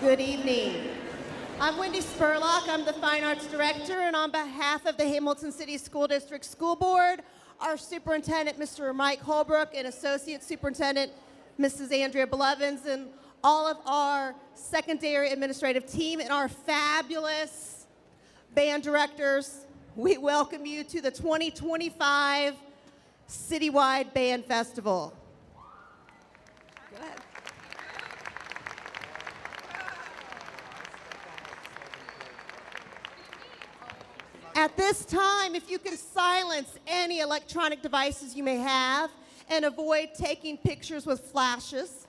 Good evening. I'm Wendy Spurlock. I'm the Fine Arts Director, and on behalf of the Hamilton City School District School Board, our Superintendent, Mr. Mike Holbrook, and Associate Superintendent, Mrs. Andrea Blevins, and all of our secondary administrative team and our fabulous band directors, we welcome you to the 2025 Citywide Band Festival. Go ahead. At this time, if you can silence any electronic devices you may have and avoid taking pictures with flashes,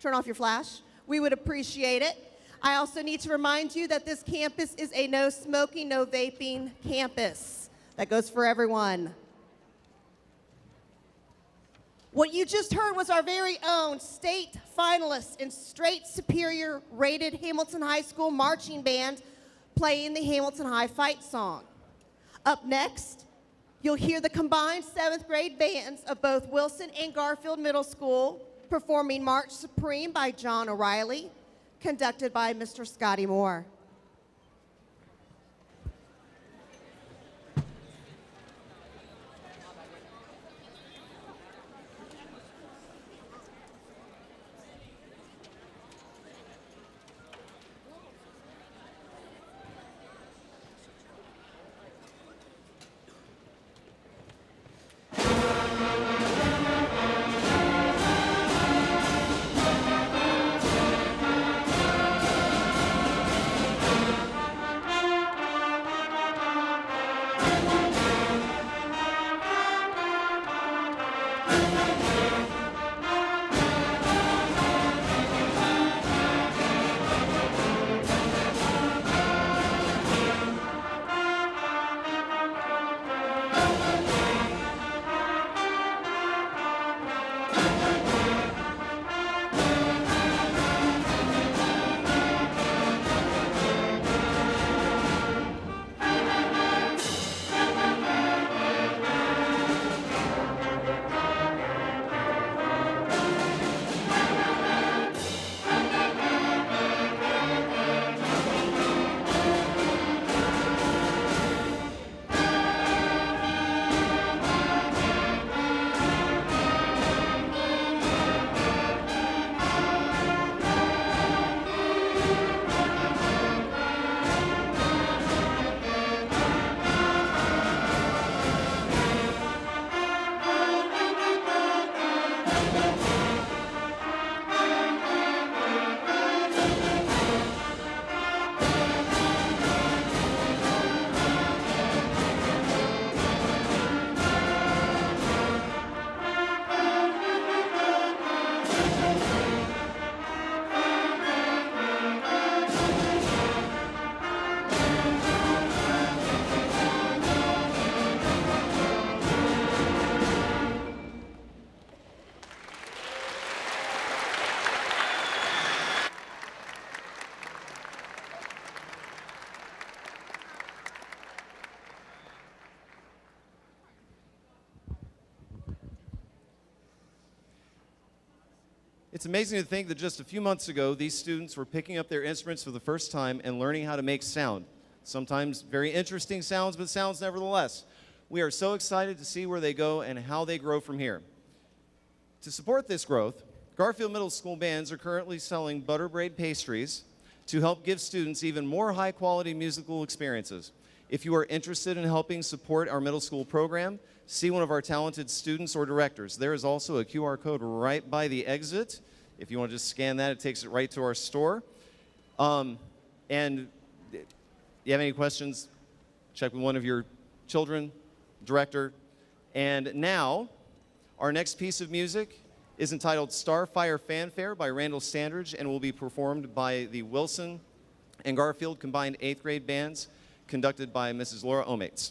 turn off your flash, we would appreciate it. I also need to remind you that this campus is a no smoking, no vaping campus. That goes for everyone. What you just heard was our very own state finalist and straight superior rated Hamilton High School marching band playing the Hamilton High Fight song. Up next, you'll hear the combined 7th grade bands of both Wilson and Garfield Middle School performing March Supreme by John O'Reilly, conducted by Mr. Scotty Moore. It's amazing to think that just a few months ago, these students were picking up their instruments for the first time and learning how to make sound. Sometimes very interesting sounds, but sounds nevertheless. We are so excited to see where they go and how they grow from here. To support this growth, Garfield Middle School bands are currently selling butter braid pastries to help give students even more high-quality musical experiences. If you are interested in helping support our middle school program, see one of our talented students or directors. There is also a QR code right by the exit. If you want to just scan that, it takes it right to our store. And if you have any questions, check with one of your children, director. And now, our next piece of music is entitled Starfire Fanfare by Randall Standridge and will be performed by the Wilson and Garfield combined 8th grade bands, conducted by Mrs. Laura Omates.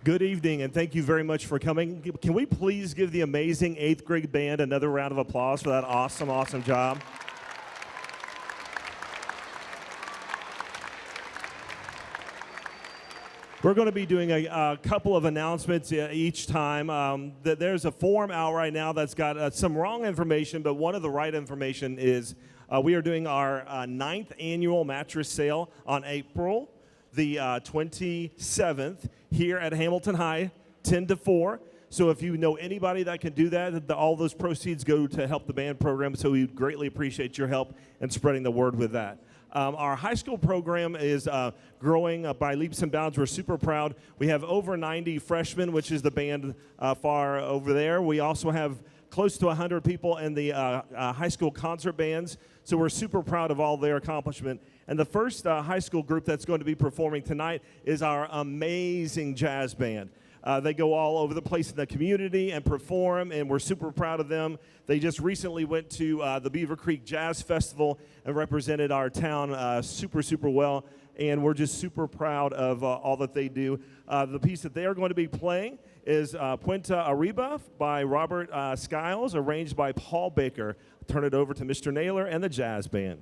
Good evening, and thank you very much for coming. Can we please give the amazing 8th grade band another round of applause for that awesome, awesome job? We're going to be doing a couple of announcements each time. There's a form out right now that's got some wrong information, but one of the right information is we are doing our 9th annual mattress sale on April the 27th here at Hamilton High, 10 to 4. So if you know anybody that can do that, all those proceeds go to help the band program, so we greatly appreciate your help in spreading the word with that. Our high school program is growing by leaps and bounds. We're super proud. We have over 90 freshmen, which is the band far over there. We also have close to 100 people in the high school concert bands, so we're super proud of all their accomplishment. And the first high school group that's going to be performing tonight is our amazing jazz band. They go all over the place in the community and perform, and we're super proud of them. They just recently went to the Beaver Creek Jazz Festival and represented our town super, super well, and we're just super proud of all that they do. The piece that they are going to be playing is Puente Arriba by Robert Skiles, arranged by Paul Baker. I'll turn it over to Mr. Naylor and the jazz band.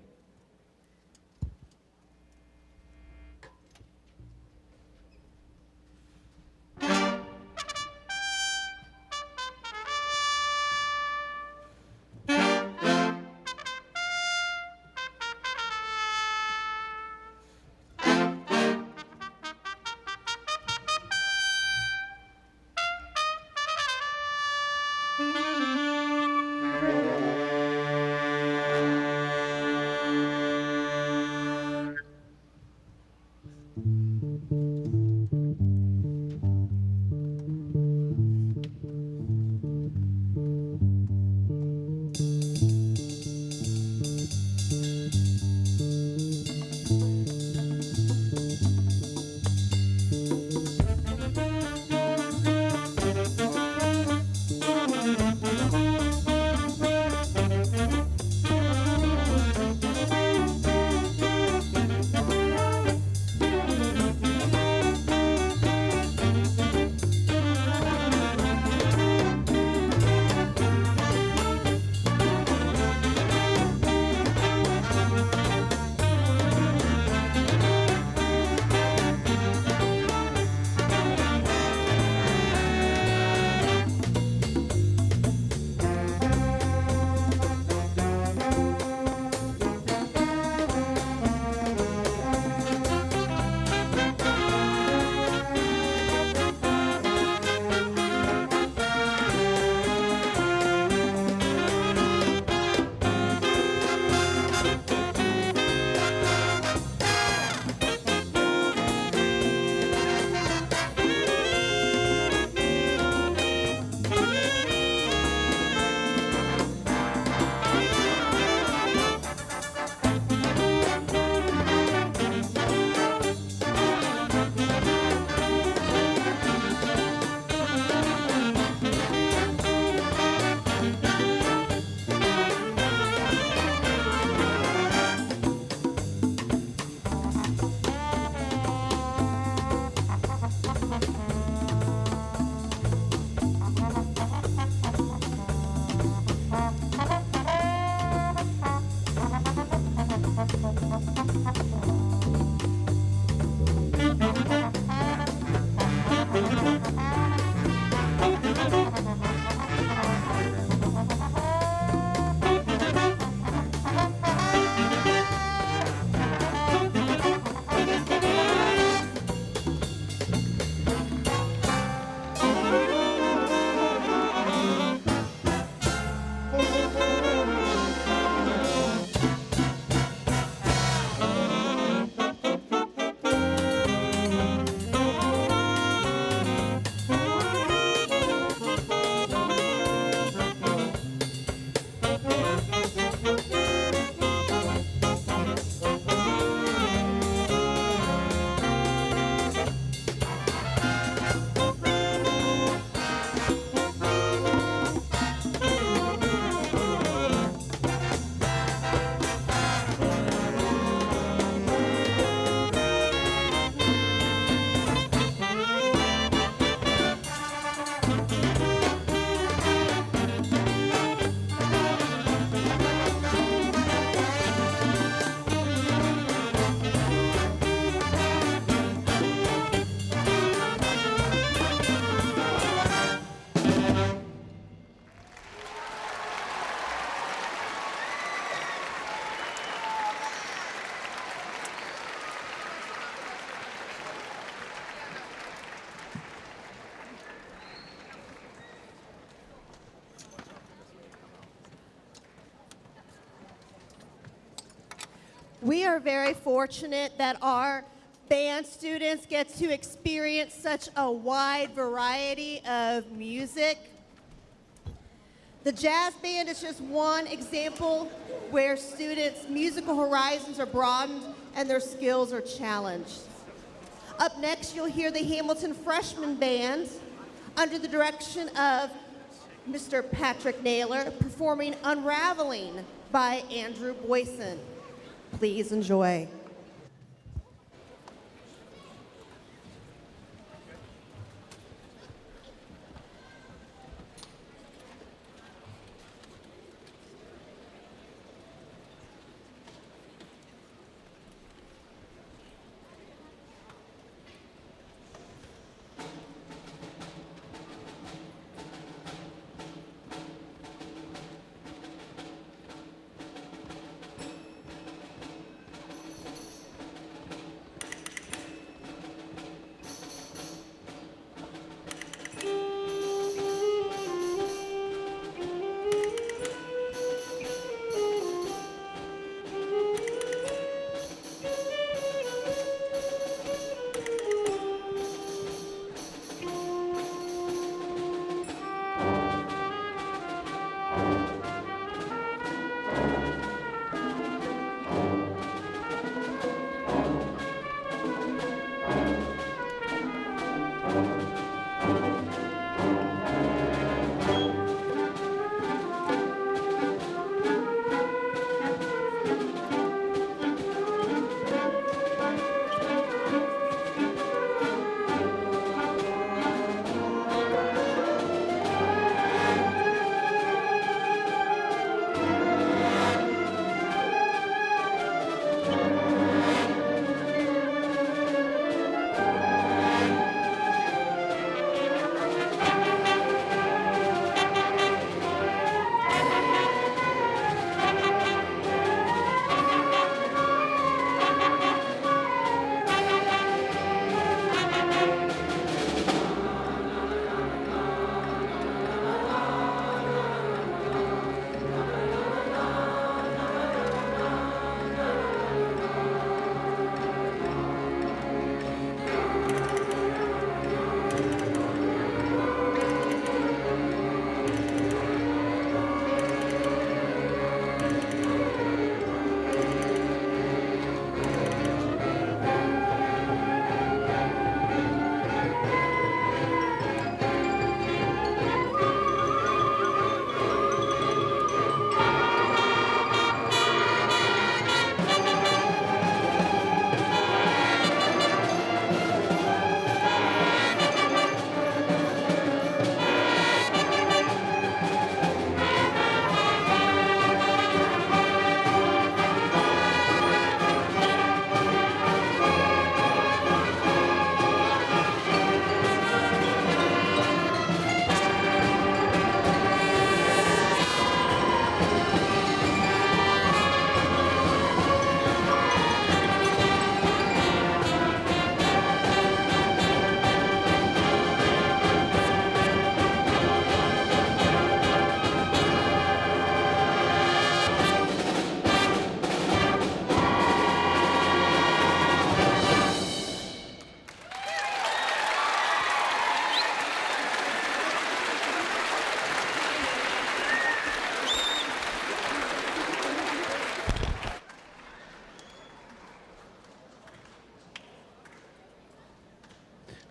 We are very fortunate that our band students get to experience such a wide variety of music. The jazz band is just one example where students' musical horizons are broadened and their skills are challenged. Up next, you'll hear the Hamilton Freshman Band under the direction of Mr. Patrick Naylor performing Unraveling by Andrew Boyson. Please enjoy.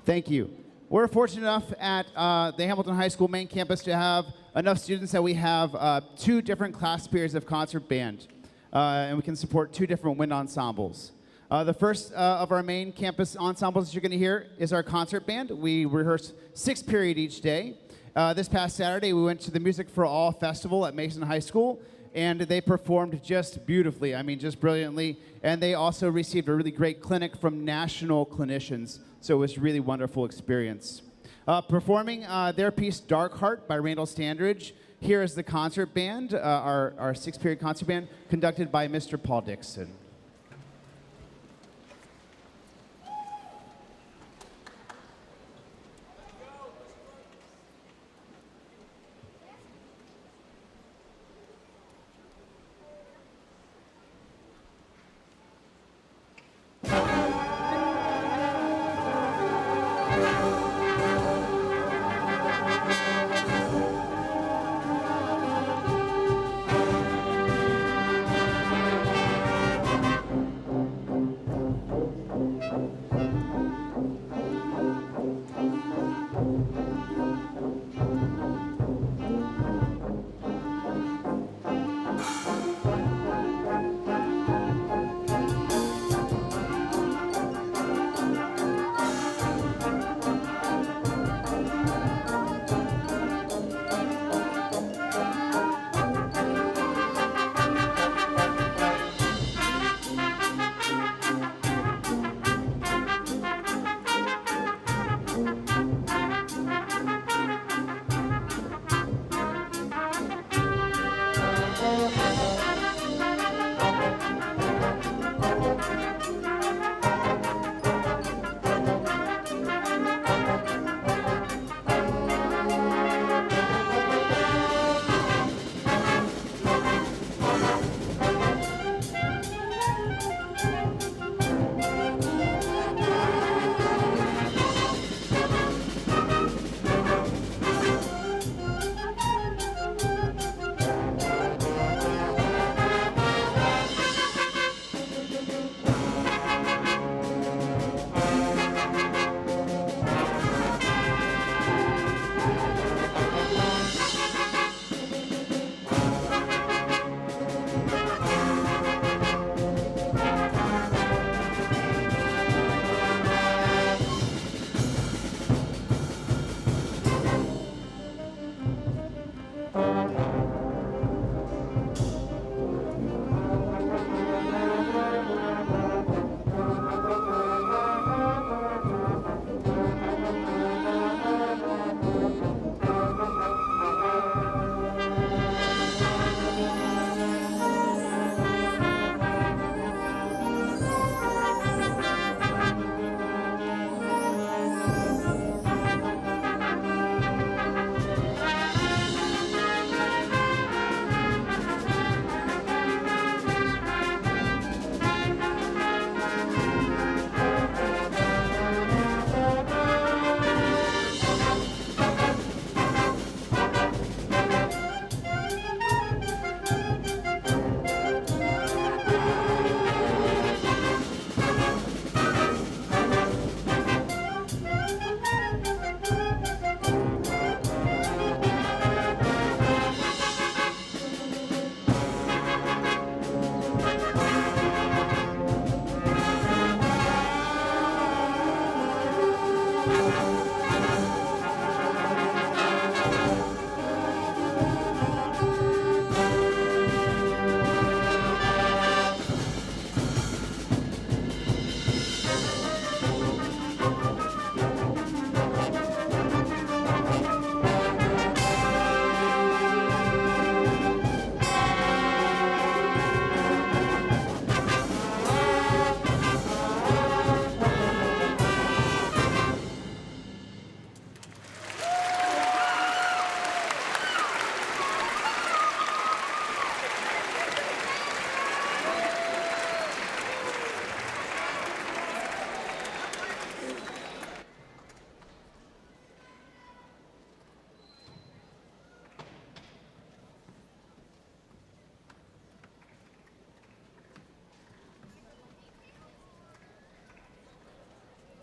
Thank you. We're fortunate enough at the Hamilton High School main campus to have enough students that we have 2 different class periods of concert band, and we can support 2 different wind ensembles. The first of our main campus ensembles that you're going to hear is our concert band. We rehearse 6 periods each day. This past Saturday, we went to the Music for All Festival at Mason High School, and they performed just beautifully, I mean, just brilliantly. And they also received a really great clinic from national clinicians, so it was a really wonderful experience. Performing their piece, Dark Heart by Randall Standridge. Here is the concert band, our 6-period concert band, conducted by Mr. Paul Dixon.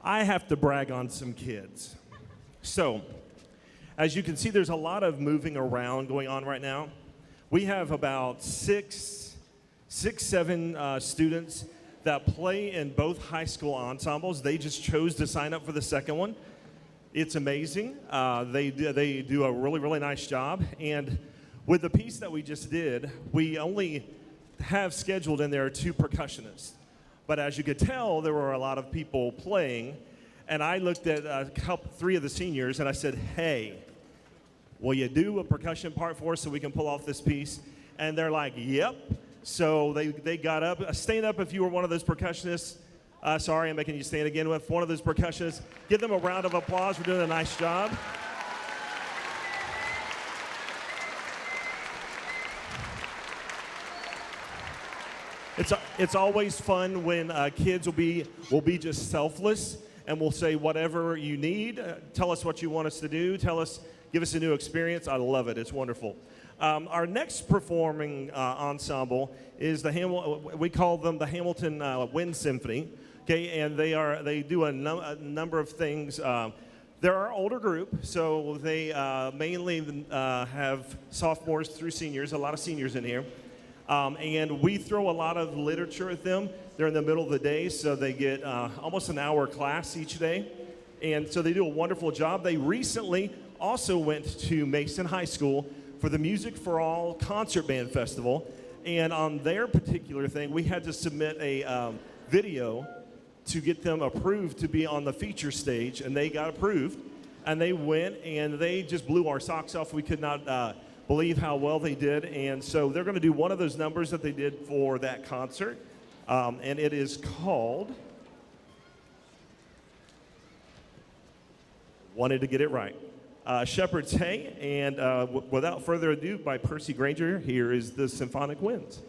I have to brag on some kids. So, as you can see, there's a lot of moving around going on right now. We have about six, seven students that play in both high school ensembles. They just chose to sign up for the second one. It's amazing. They do a really, really nice job. And with the piece that we just did, we only have scheduled in there 2 percussionists. But as you could tell, there were a lot of people playing. And I looked at 3 of the seniors and I said, hey, will you do a percussion part for us so we can pull off this piece? And they're like, yep. So they got up. Stand up if you were one of those percussionists. Sorry, I'm making you stand again with one of those percussionists. Give them a round of applause for doing a nice job. It's always fun when kids will be just selfless and will say whatever you need. Tell us what you want us to do. Give us a new experience. I love it. It's wonderful. Our next performing ensemble is we call them the Hamilton Wind Symphony. Okay, and they do a number of things. They're our older group, so they mainly have sophomores through seniors. A lot of seniors in here. And we throw a lot of literature at them. They're in the middle of the day, so they get almost an hour class each day. And so they do a wonderful job. They recently also went to Mason High School for the Music for All Concert Band Festival. And on their particular thing, we had to submit a video to get them approved to be on the feature stage. And they got approved. And they went, and they just blew our socks off. We could not believe how well they did. And so they're going to do one of those numbers that they did for that concert. And it is called, wanted to get it right, Shepherd's Hay. And without further ado, by Percy Granger, here is the Symphonic Winds.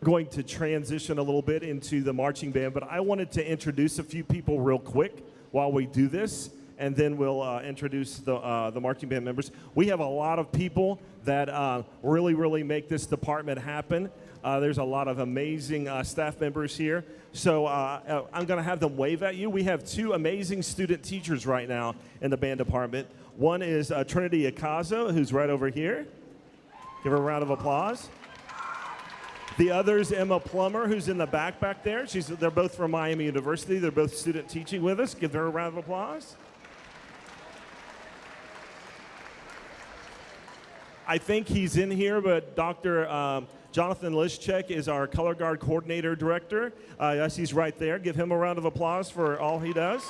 Going to transition a little bit into the marching band, but I wanted to introduce a few people real quick while we do this, and then we'll introduce the marching band members. We have a lot of people that really make this department happen. There's a lot of amazing staff members here. So I'm going to have them wave at you. We have two amazing student teachers right now in the band department. One is Trinity Akazo, who's right over here. Give her a round of applause. The other is Emma Plummer, who's in the back there. They're both from Miami University. They're both student teaching with us. Give her a round of applause. I think he's in here, but Dr. Jonathan Lischek is our color guard coordinator director. Yes, he's right there. Give him a round of applause for all he does.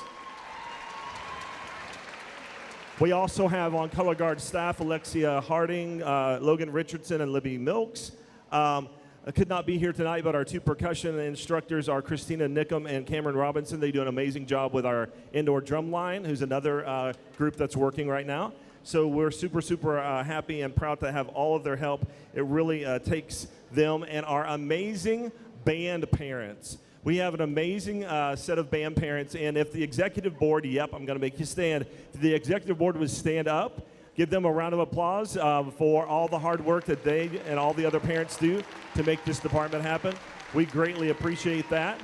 We also have on color guard staff Alexia Harding, Logan Richardson, and Libby Milks. I could not be here tonight, but our two percussion instructors are Christina Nickham and Cameron Robinson. They do an amazing job with our indoor drum line, who's another group that's working right now. So we're super happy and proud to have all of their help. It really takes them and our amazing band parents. We have an amazing set of band parents, and if the executive board, yep, I'm going to make you stand. If the executive board would stand up, give them a round of applause for all the hard work that they and all the other parents do to make this department happen. We greatly appreciate that.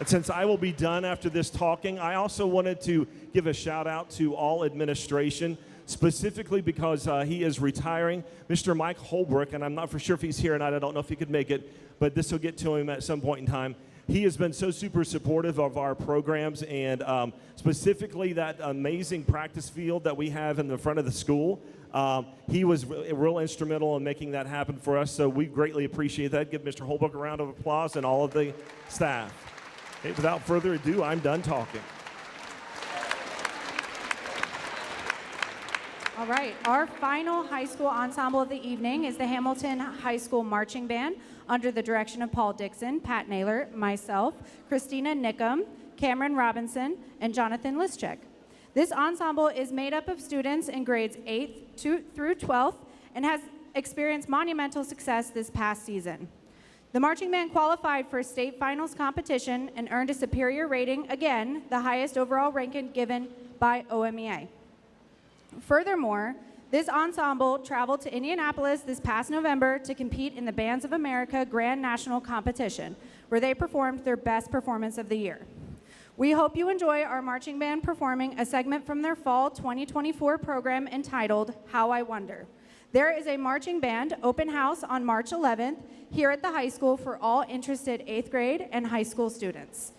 And since I will be done after this talking, I also wanted to give a shout out to all administration, specifically because he is retiring. Mr. Mike Holbrook, and I'm not for sure if he's here or not, I don't know if he could make it, but this will get to him at some point in time. He has been so super supportive of our programs, and specifically that amazing practice field that we have in the front of the school. He was real instrumental in making that happen for us, so we greatly appreciate that. Give Mr. Holbrook a round of applause and all of the staff. Okay, without further ado, I'm done talking. All right, our final high school ensemble of the evening is the Hamilton High School Marching Band under the direction of Paul Dixon, Pat Naylor, myself, Christina Nickum, Cameron Robinson, and Jonathan Lischek. This ensemble is made up of students in grades 8th through 12th and has experienced monumental success this past season. The marching band qualified for state finals competition and earned a superior rating, again, the highest overall ranking given by OMEA. Furthermore, this ensemble traveled to Indianapolis this past November to compete in the Bands of America Grand National Competition, where they performed their best performance of the year. We hope you enjoy our marching band performing a segment from their fall 2024 program entitled How I Wonder. There is a marching band open house on March 11th here at the high school for all interested 8th grade and high school students.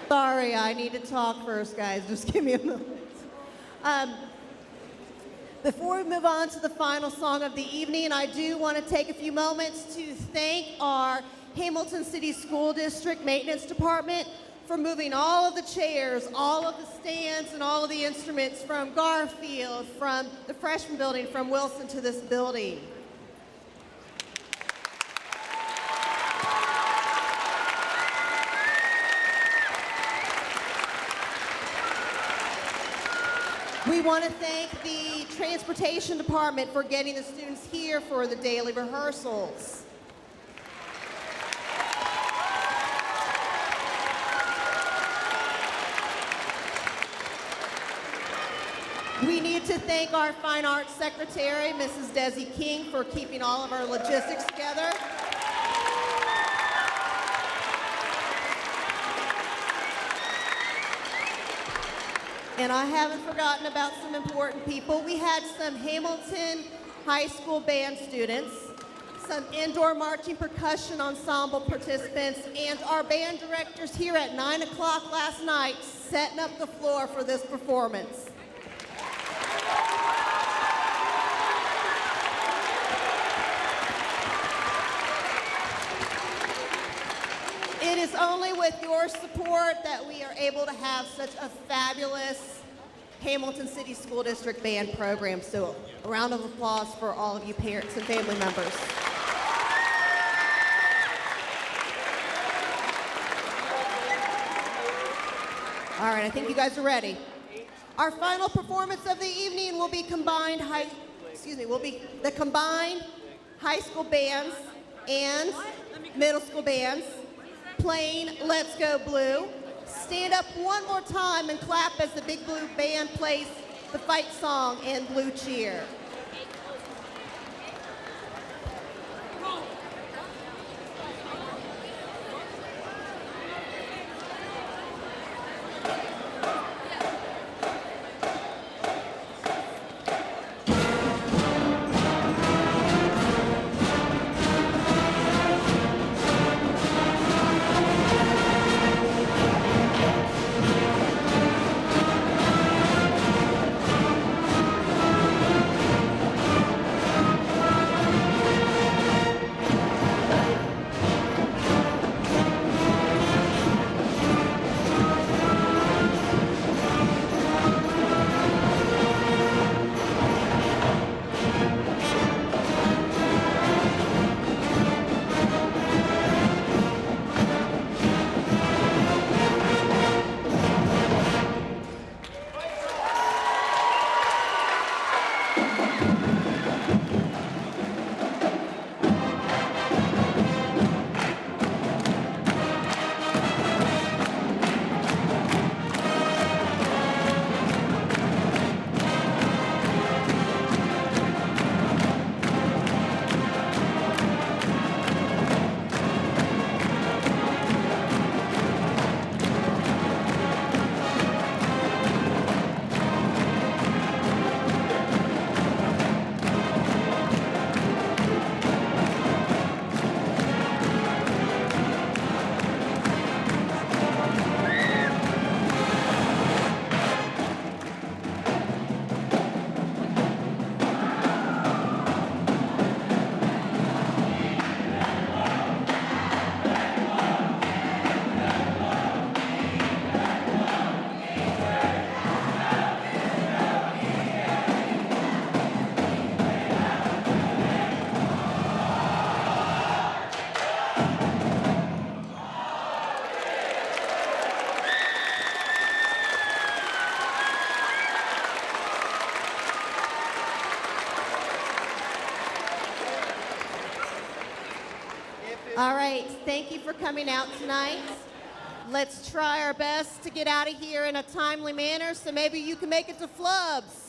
Sorry, I need to talk first, guys. Just give me a moment. Before we move on to the final song of the evening, I do want to take a few moments to thank our Hamilton City School District Maintenance Department for moving all of the chairs, all of the stands, and all of the instruments from Garfield, from the freshman building, from Wilson to this building. We want to thank the Transportation Department for getting the students here for the daily rehearsals. We need to thank our Fine Arts Secretary, Mrs. Desi King, for keeping all of our logistics together. And I haven't forgotten about some important people. We had some Hamilton High School band students, some indoor marching percussion ensemble participants, and our band directors here at 9 o'clock last night setting up the floor for this performance. It is only with your support that we are able to have such a fabulous Hamilton City School District band program. So a round of applause for all of you parents and family members. All right, I think you guys are ready. Our final performance of the evening will be the combined high school bands and middle school bands playing Let's Go Blue. Stand up one more time and clap as the Big Blue Band plays the fight song and Blue Cheer. All right, thank you for coming out tonight. Let's try our best to get out of here in a timely manner, so maybe you can make it to Flubs.